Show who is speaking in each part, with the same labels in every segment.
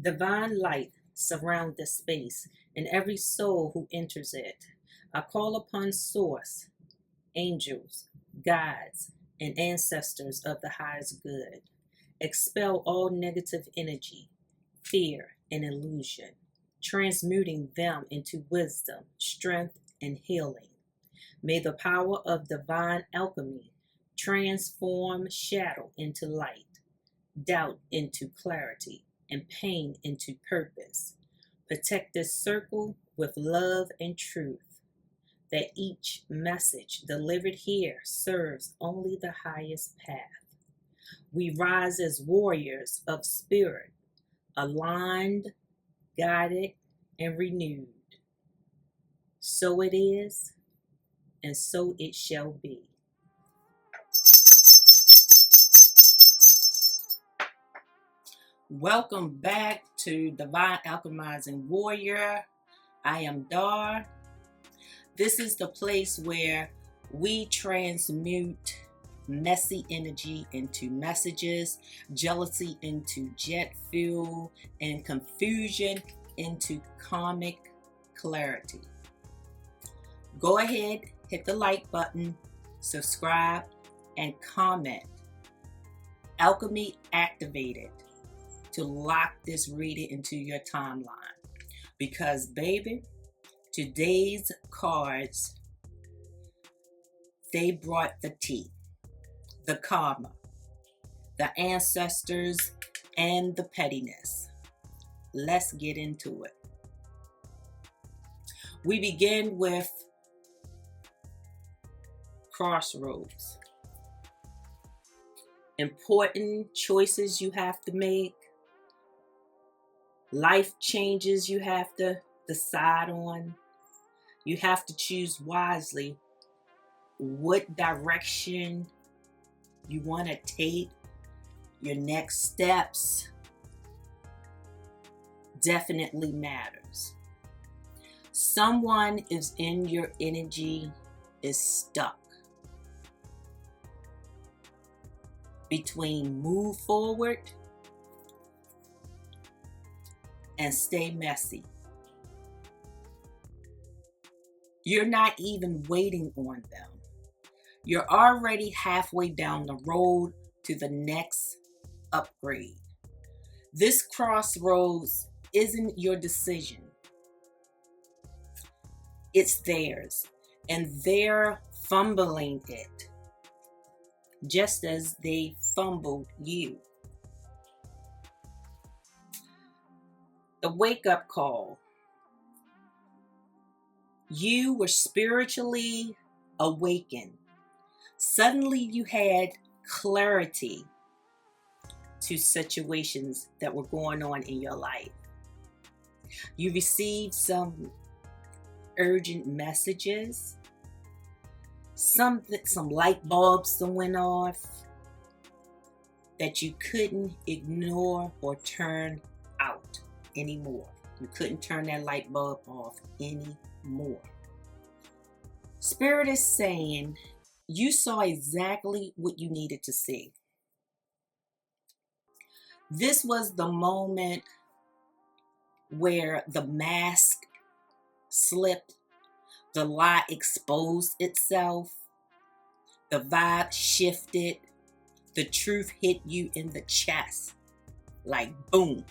Speaker 1: Divine light surround this space and every soul who enters it. I call upon Source, angels, guides, and ancestors of the highest good. Expel all negative energy, fear, and illusion, transmuting them into wisdom, strength, and healing. May the power of divine alchemy transform shadow into light, doubt into clarity, and pain into purpose. Protect this circle with love and truth, that each message delivered here serves only the highest path. We rise as warriors of spirit, aligned, guided, and renewed. So it is, and so it shall be. Welcome back to Divine Alchemizing Warrior. I am Dar. This is the place where we transmute messy energy into messages, jealousy into jet fuel, and confusion into karmic clarity. Go ahead, hit the like button, subscribe, and comment. Alchemy activated to lock this reading into your timeline. Because, baby, today's cards, they brought the tea, the karma, the ancestors, and the pettiness. Let's get into it. We begin with crossroads. Important choices you have to make. Life changes you have to decide on. You have to choose wisely what direction you want to take. Your next steps definitely matters. Someone is in your energy is stuck between move forward and stay messy. You're not even waiting on them. You're already halfway down the road to the next upgrade. This crossroads isn't your decision. It's theirs, and they're fumbling it, just as they fumbled you. The wake-up call. You were spiritually awakened. Suddenly you had clarity to situations that were going on in your life. You received some urgent messages. Some light bulbs that went off that you couldn't ignore or turn out anymore. You couldn't turn that light bulb off anymore. Spirit is saying you saw exactly what you needed to see. This was the moment where the mask slipped, the lie exposed itself, the vibe shifted, the truth hit you in the chest, like boom,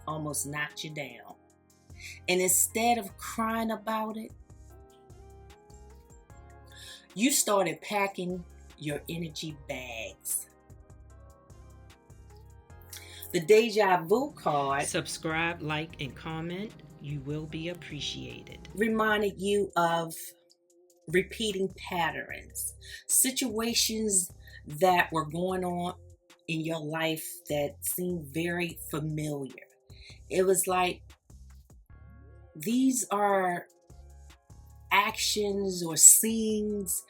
Speaker 1: almost knocked you down. And instead of crying about it, you started packing your energy bags. The Deja Vu card,
Speaker 2: subscribe, like, and comment. You will be appreciated.
Speaker 1: Reminded you of repeating patterns, situations that were going on in your life that seemed very familiar. It was like these are actions or scenes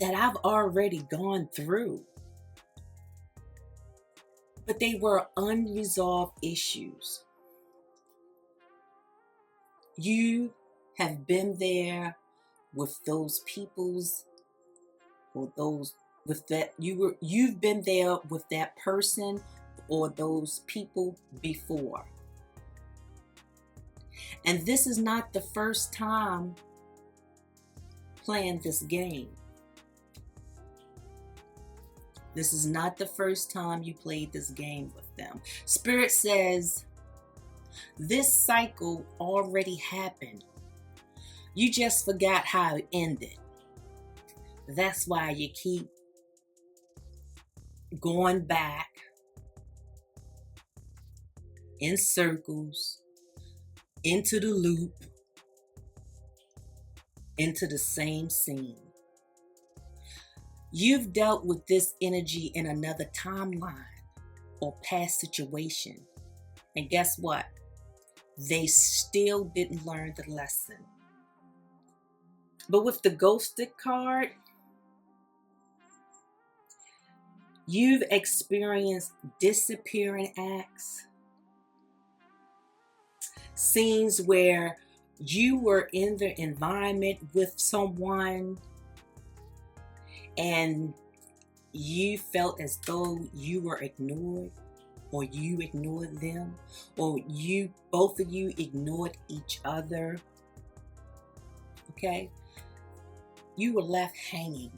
Speaker 1: that I've already gone through, but they were unresolved issues. You have been there with those peoples, or those with that you've been there with that person or those people before. And this is not the first time playing this game. This is not the first time you played this game with them. Spirit says this cycle already happened. You just forgot how it ended. That's why you keep going back in circles, into the loop, into the same scene. You've dealt with this energy in another timeline or past situation. And guess what? They still didn't learn the lesson. But with the ghosted card, you've experienced disappearing acts, scenes where you were in the environment with someone and you felt as though you were ignored, or you ignored them, or both of you ignored each other. Okay? You were left hanging.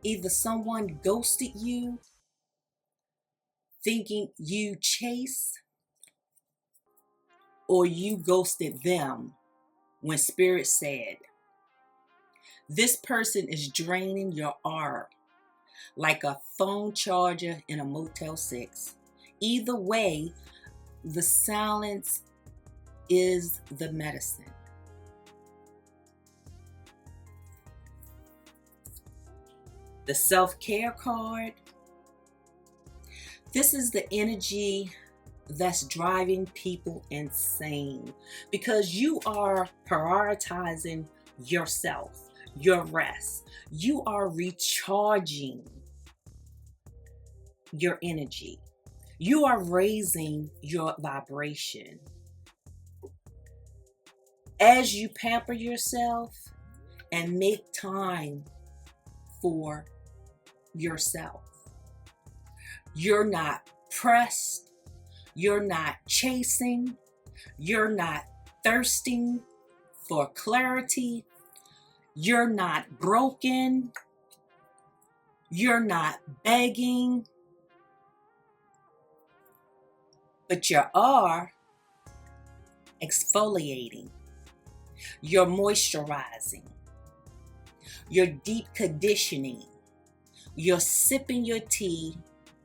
Speaker 1: Either someone ghosted you, thinking you chase, or you ghosted them when Spirit said, this person is draining your aura like a phone charger in a Motel 6. Either way, the silence is the medicine. The self-care card. This is the energy that's driving people insane because you are prioritizing yourself, your rest. You are recharging your energy. You are raising your vibration. As you pamper yourself and make time for yourself. You're not pressed. You're not chasing. You're not thirsting for clarity. You're not broken. You're not begging. But you are exfoliating. You're moisturizing. You're deep conditioning. You're sipping your tea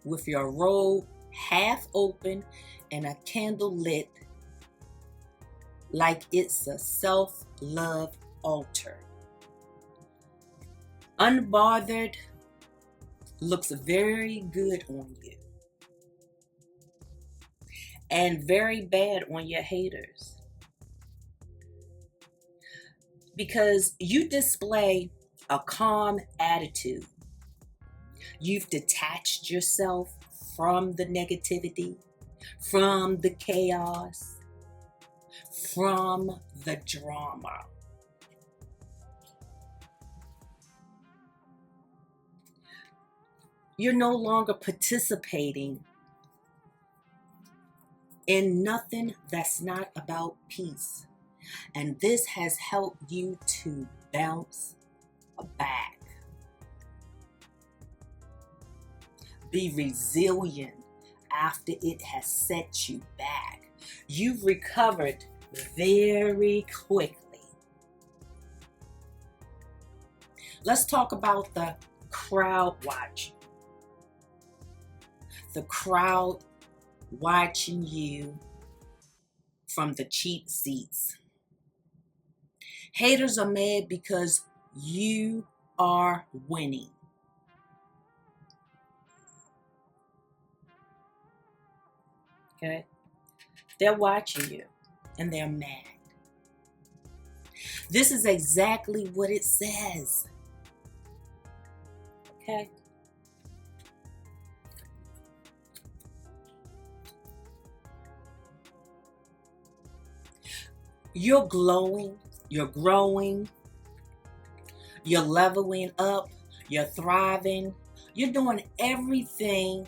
Speaker 1: with your robe half open and a candle lit like it's a self-love altar. Unbothered looks very good on you and very bad on your haters because you display a calm attitude. You've detached yourself from the negativity, from the chaos, from the drama. You're no longer participating in nothing that's not about peace. And this has helped you to bounce back. Be resilient after it has set you back. You've recovered very quickly. Let's talk about the crowd watching. The crowd watching you from the cheap seats. Haters are mad because you are winning. Okay? They're watching you and they're mad. This is exactly what it says. Okay? You're glowing, you're growing, you're leveling up, you're thriving, you're doing everything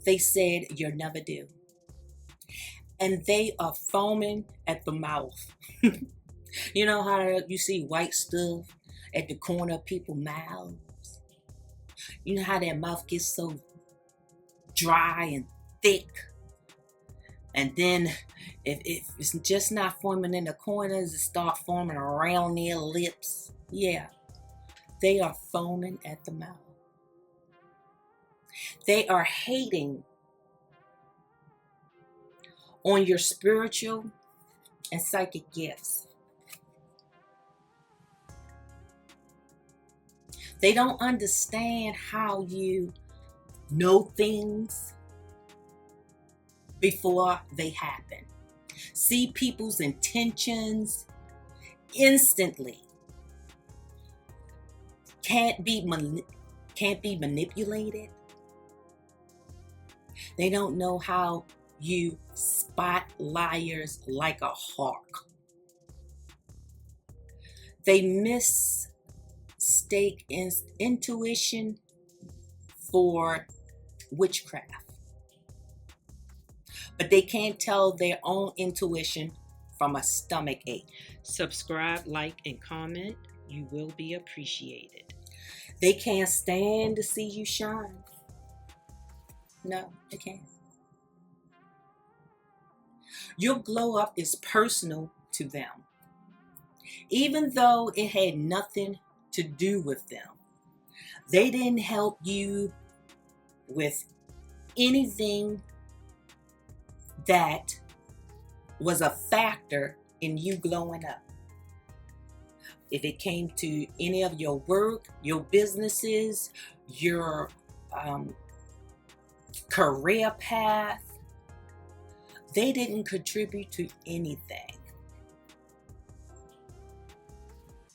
Speaker 1: They said you'll never do. And they are foaming at the mouth. You know how you see white stuff at the corner of people's mouths? You know how their mouth gets so dry and thick? And then if it's just not forming in the corners, it starts forming around their lips. Yeah, they are foaming at the mouth. They are hating on your spiritual and psychic gifts. They don't understand how you know things before they happen. See people's intentions instantly. Can't be manipulated. They don't know how you spot liars like a hawk. They mistake intuition for witchcraft. But they can't tell their own intuition from a stomach ache.
Speaker 2: Subscribe, like, and comment. You will be appreciated.
Speaker 1: They can't stand to see you shine. No, they can't. Your glow up is personal to them, even though it had nothing to do with them. They didn't help you with anything that was a factor in you glowing up. If it came to any of your work, your businesses, your career path, they didn't contribute to anything.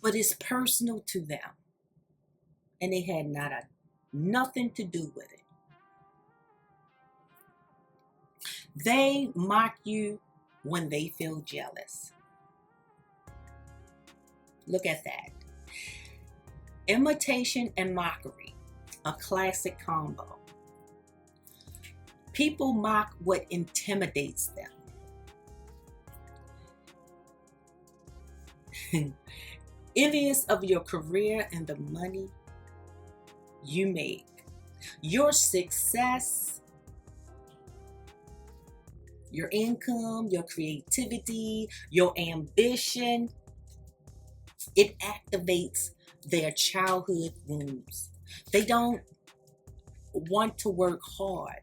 Speaker 1: But it's personal to them. And they had nothing to do with it. They mock you when they feel jealous. Look at that. Imitation and mockery, a classic combo. People mock what intimidates them. Envious of your career and the money you make, your success, your income, your creativity, your ambition. It activates their childhood wounds. They don't want to work hard.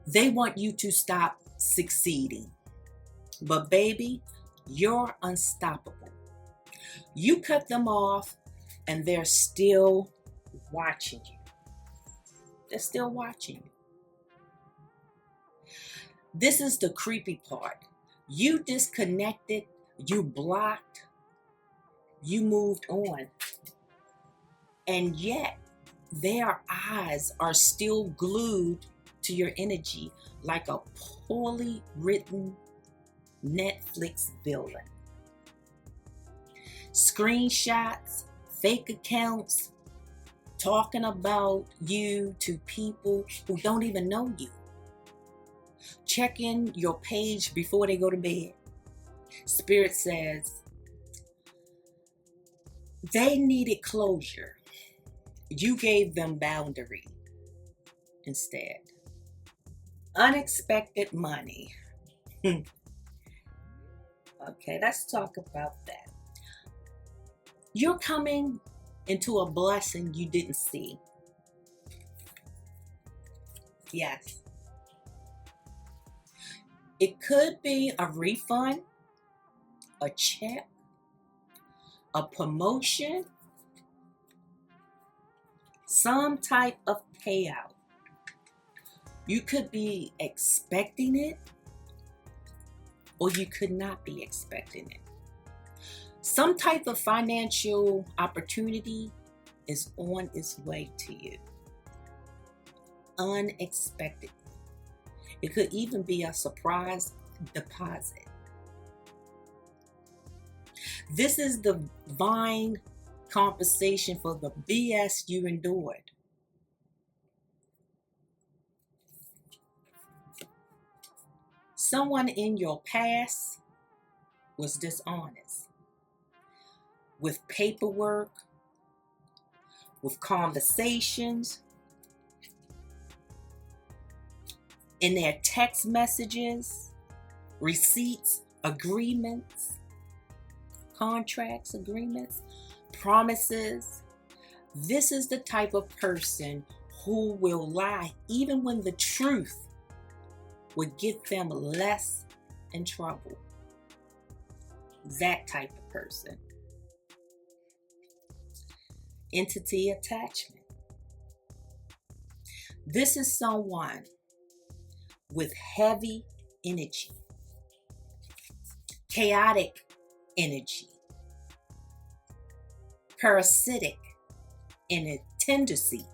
Speaker 1: They want you to stop succeeding. But baby, you're unstoppable. You cut them off and they're still watching you. They're still watching you. This is the creepy part. You disconnected, you blocked, you moved on. And yet, their eyes are still glued to your energy like a poorly written Netflix villain. Screenshots, fake accounts, talking about you to people who don't even know you. Checking your page before they go to bed. Spirit says they needed closure. You gave them boundary instead. Unexpected money. Okay, let's talk about that. You're coming into a blessing you didn't see. Yes. It could be a refund, a check, a promotion, some type of payout. You could be expecting it, or you could not be expecting it. Some type of financial opportunity is on its way to you. Unexpectedly. It could even be a surprise deposit. This is the divine compensation for the BS you endured. Someone in your past was dishonest with paperwork, with conversations, in their text messages, receipts, agreements, contracts, agreements, promises. This is the type of person who will lie even when the truth would get them less in trouble. That type of person. Entity attachment. This is someone with heavy energy, chaotic energy, parasitic in its tendencies,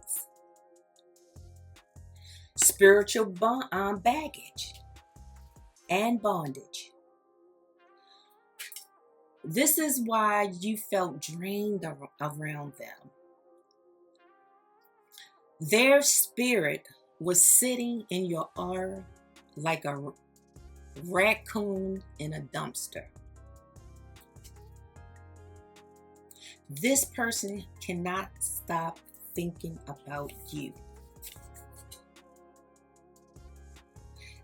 Speaker 1: spiritual baggage and bondage. This is why you felt drained around them. Their spirit was sitting in your aura like a raccoon in a dumpster. This person cannot stop thinking about you.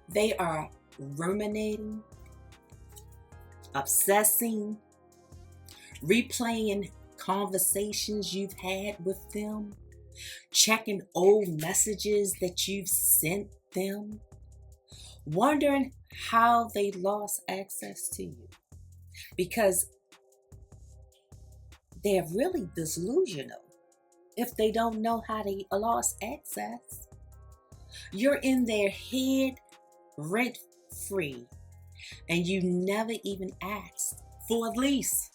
Speaker 1: They are ruminating, obsessing, replaying conversations you've had with them, checking old messages that you've sent them, wondering how they lost access to you, because they're really delusional if they don't know how they lost access. You're in their head rent free, and you never even asked for a lease.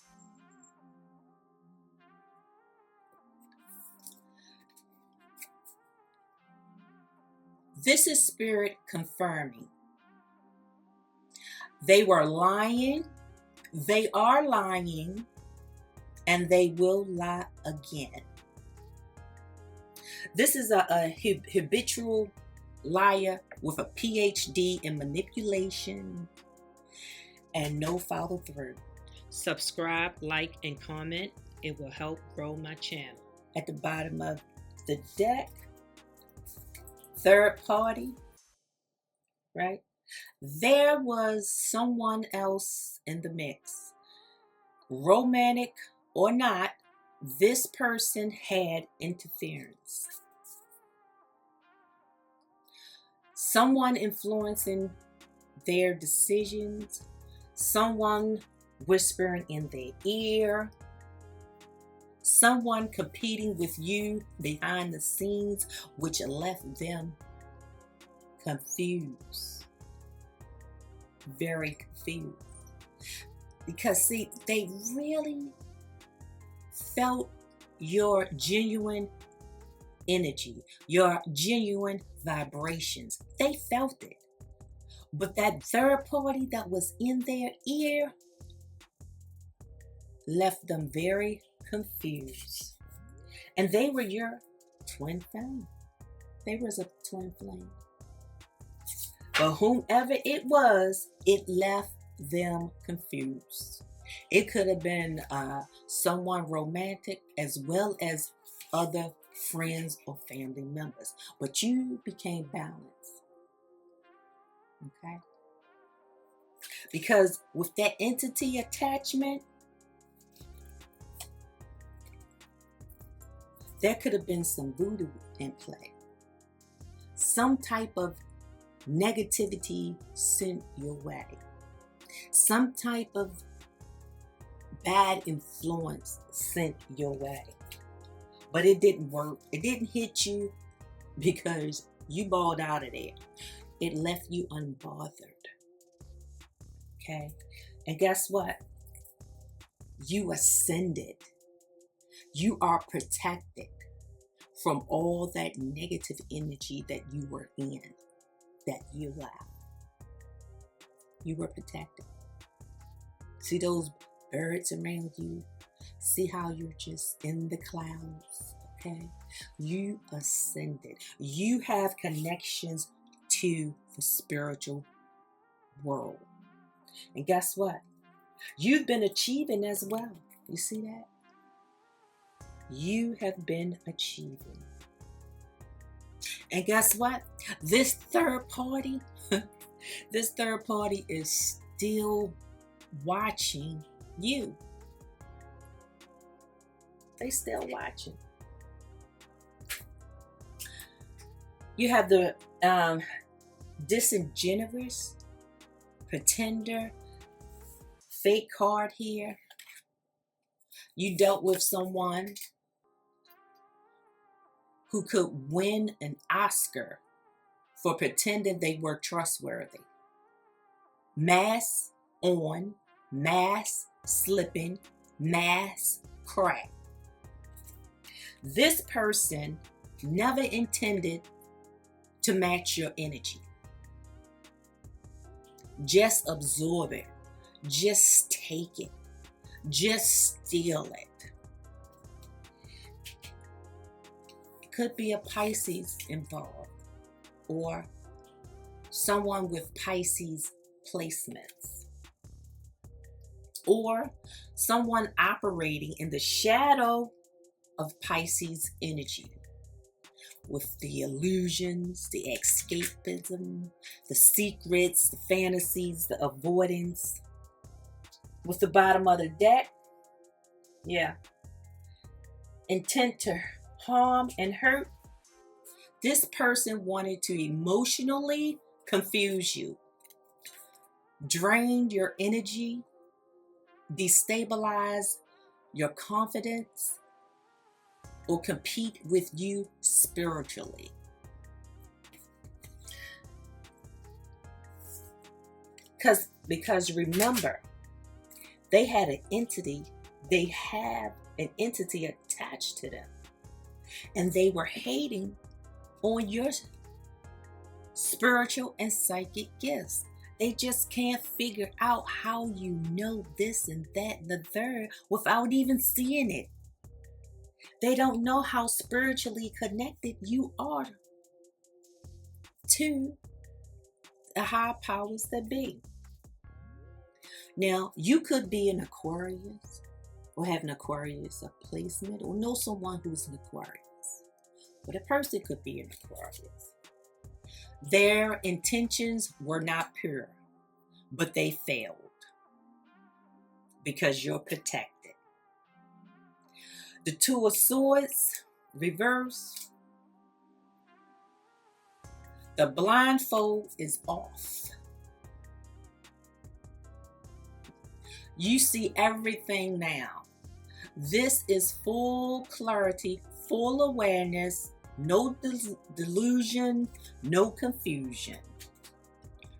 Speaker 1: This is spirit confirming. They were lying, they are lying, and they will lie again. This is a habitual liar with a PhD in manipulation and no follow through.
Speaker 2: Subscribe, like, and comment. It will help grow my channel.
Speaker 1: At the bottom of the deck, third party, right? There was someone else in the mix. Romantic or not, this person had interference. Someone influencing their decisions, someone whispering in their ear, someone competing with you behind the scenes, which left them confused. Very confused. Because see, they really felt your genuine energy, your genuine vibrations. They felt it. But that third party that was in their ear left them very confused. And they were your twin flame. They was a twin flame. But whomever it was, it left them confused. It could have been someone romantic as well as other friends or family members. But you became balanced. Okay? Because with that entity attachment, there could have been some voodoo in play. Some type of negativity sent your way. Some type of bad influence sent your way. But it didn't work. It didn't hit you because you balled out of there. It left you unbothered. Okay? And guess what? You ascended. You are protected from all that negative energy that you were in, that you left. You were protected. See those birds around you? See how you're just in the clouds, okay? You ascended. You have connections to the spiritual world. And guess what? You've been achieving as well. You see that? You have been achieving. And guess what? This third party, this third party is still watching you. They still watching. You have the disingenuous, pretender, fake card here. You dealt with someone who could win an Oscar for pretending they were trustworthy. Mask on, mask slipping, mask crack. This person never intended to match your energy. Just absorb it. Just take it. Just steal it. It could be a Pisces involved, or someone with Pisces placements, or someone operating in the shadow of Pisces energy, with the illusions, the escapism, the secrets, the fantasies, the avoidance. With the bottom of the deck, intent to harm and hurt. This person wanted to emotionally confuse you, drain your energy, destabilize your confidence, or compete with you spiritually. Because remember, they have an entity attached to them. And they were hating on your spiritual and psychic gifts. They just can't figure out how you know this and that and the third without even seeing it. They don't know how spiritually connected you are to the high powers that be. Now, you could be an Aquarius, or have an Aquarius a placement, or know someone who's an Aquarius. But a person could be an Aquarius. Their intentions were not pure, but they failed because you're protected. The Two of Swords, reverse. The blindfold is off. You see everything now. This is full clarity, full awareness, no delusion, no confusion.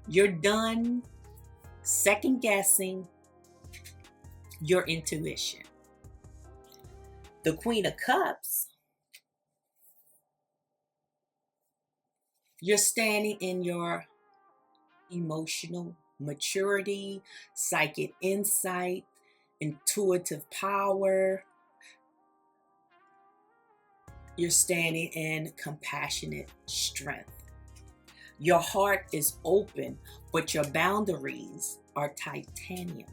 Speaker 1: You're done second guessing your intuition. The Queen of Cups, you're standing in your emotional maturity, psychic insight, intuitive power. You're standing in compassionate strength. Your heart is open, but your boundaries are titanium.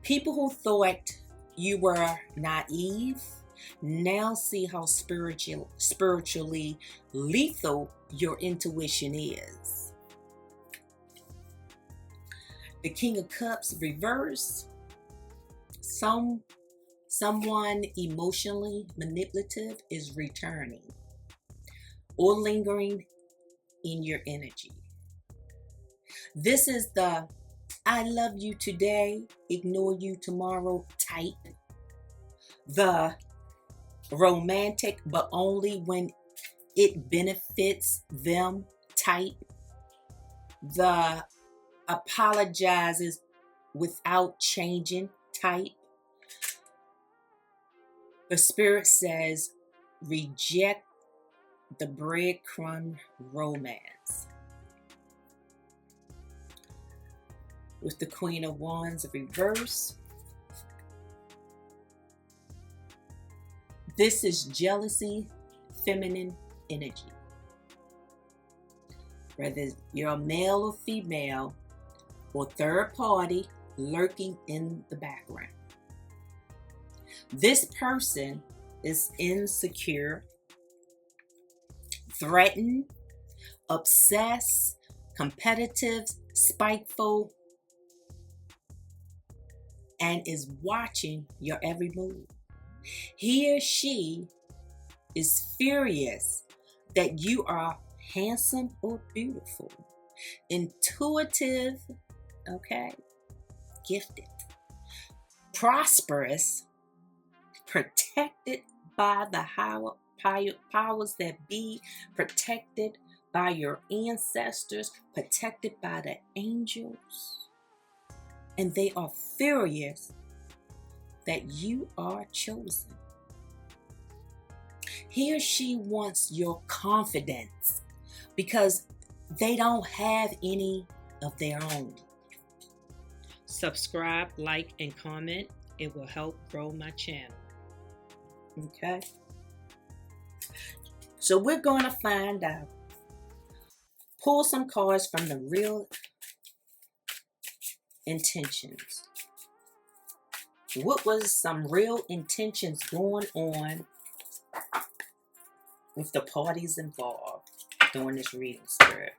Speaker 1: People who thought you were naive now see how spiritually lethal your intuition is. The King of Cups reverse. Someone emotionally manipulative is returning or lingering in your energy. This is the I love you today, ignore you tomorrow type. The romantic but only when it benefits them type. The apologizes without changing type. The Spirit says reject the breadcrumb romance. With the Queen of Wands reverse, this is jealousy, feminine energy. Whether you're a male or female, or third party lurking in the background. This person is insecure, threatened, obsessed, competitive, spiteful, and is watching your every move. He or she is furious that you are handsome or beautiful, intuitive, okay, gifted, prosperous, protected by the higher powers that be, protected by your ancestors, protected by the angels. And they are furious that you are chosen. He or she wants your confidence because they don't have any of their own.
Speaker 2: Subscribe, like, and comment. It will help grow my channel.
Speaker 1: Okay? So we're going to find out. Pull some cards from the real intentions. What was some real intentions going on with the parties involved during this reading, Spirit?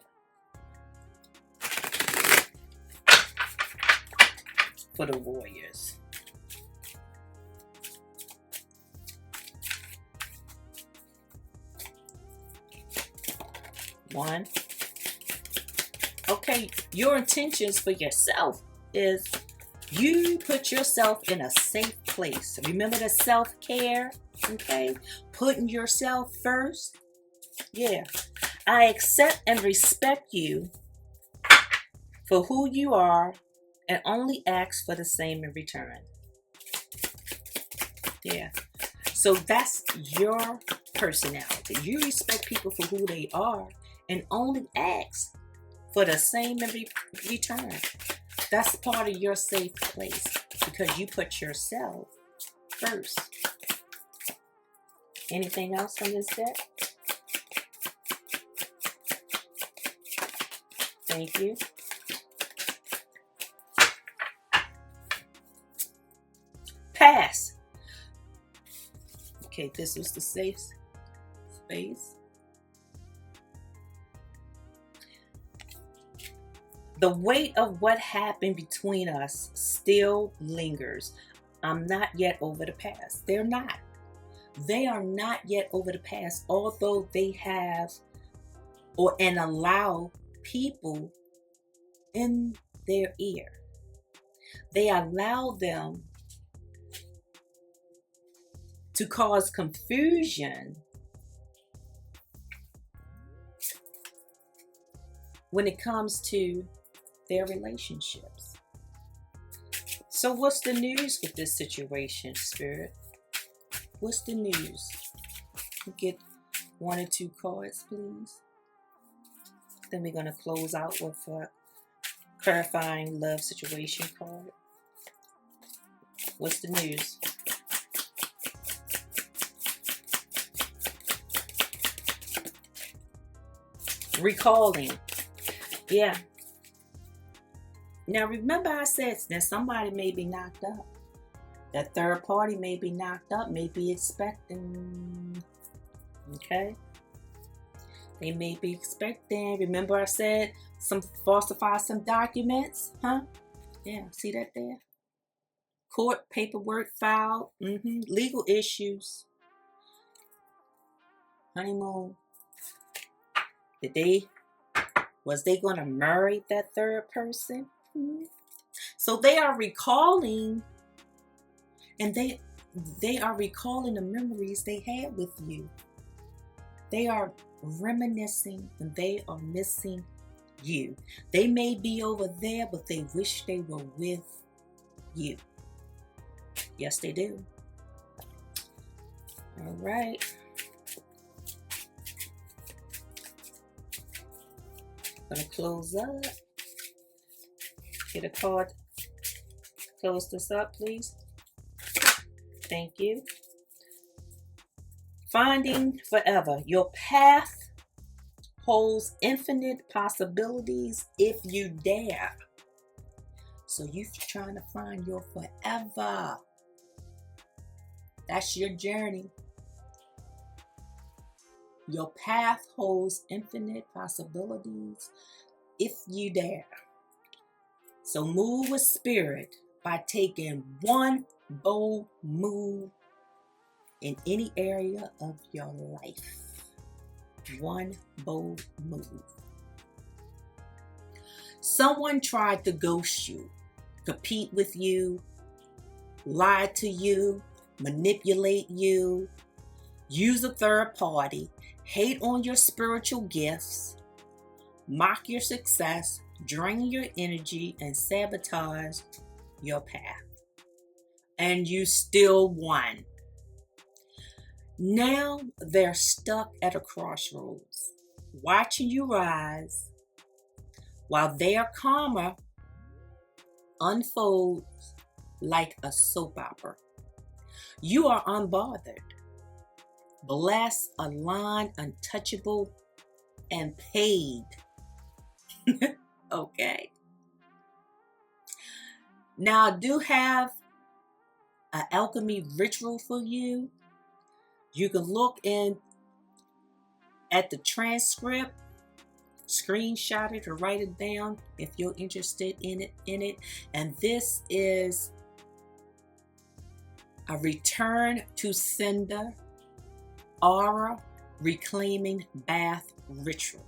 Speaker 1: For the warriors. One. Okay, your intentions for yourself is you put yourself in a safe place. Remember the self-care, okay? Putting yourself first. Yeah. I accept and respect you for who you are and only ask for the same in return. Yeah. So that's your personality. You respect people for who they are and only ask for the same in return. That's part of your safe place because you put yourself first. Anything else from this deck? Thank you. Pass. Okay, this was the safe space. The weight of what happened between us still lingers. I'm not yet over the past. They're not. They are not yet over the past, although they have and allow people in their ear. They allow them to cause confusion when it comes to their relationships. So what's the news with this situation, Spirit? What's the news? Get 1 or 2 cards, please. Then we're going to close out with a clarifying love situation card. What's the news? Recalling. Yeah. Now remember I said that somebody may be knocked up. That third party may be knocked up, may be expecting. Okay? They may be expecting. Remember I said falsify some documents? Huh? Yeah, see that there? Court paperwork filed. Legal issues. Honeymoon. Was they going to marry that third person? So they are recalling, and they are recalling the memories they had with you. They are reminiscing, and they are missing you. They may be over there, but they wish they were with you. Yes, they do. All right. Gonna close up. Get a card. Close this up, please. Thank you. Finding forever. Your path holds infinite possibilities if you dare. So you're trying to find your forever. That's your journey. Your path holds infinite possibilities if you dare. So move with spirit by taking one bold move in any area of your life. One bold move. Someone tried to ghost you, compete with you, lie to you, manipulate you, use a third party, hate on your spiritual gifts, mock your success, drain your energy, and sabotage your path. And you still won. Now they're stuck at a crossroads, watching you rise while their karma unfolds like a soap opera. You are unbothered, blessed, aligned, untouchable, and paid. Okay. Now, I do have an alchemy ritual for you. You can look in at the transcript, screenshot it or write it down if you're interested in it. And this is a return to sender aura reclaiming bath ritual.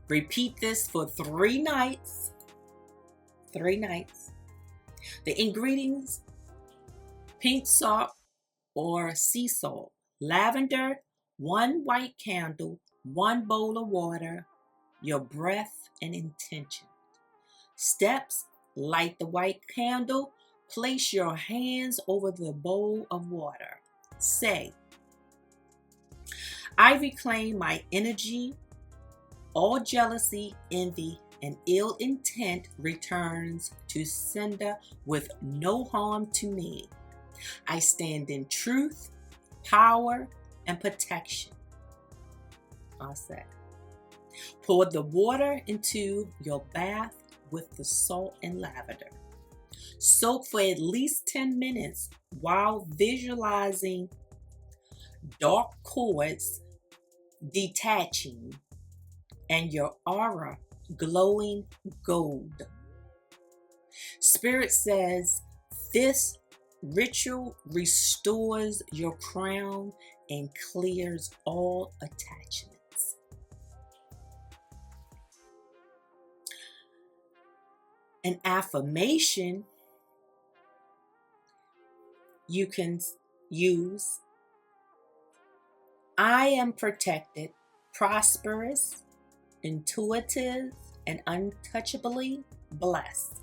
Speaker 1: Repeat this for 3 nights. 3 nights. The ingredients: pink salt or sea salt, lavender, 1 white candle, 1 bowl of water, your breath and intention. Steps: light the white candle, place your hands over the bowl of water. Say, I reclaim my energy. All jealousy, envy, and ill intent returns to sender with no harm to me. I stand in truth, power, and protection. All set. Pour the water into your bath with the salt and lavender. Soak for at least 10 minutes while visualizing dark cords detaching and your aura glowing gold. Spirit says this ritual restores your crown and clears all attachments. An affirmation you can use: I am protected, prosperous, intuitive, and untouchably blessed.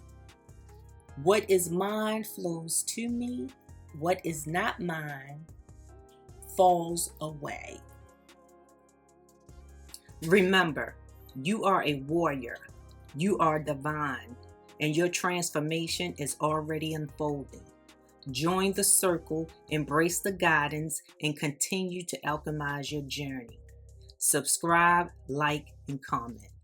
Speaker 1: What is mine flows to me. What is not mine falls away. Remember, you are a warrior. You are divine, and your transformation is already unfolding. Join the circle, embrace the guidance, and continue to alchemize your journey. Subscribe, like, and comment.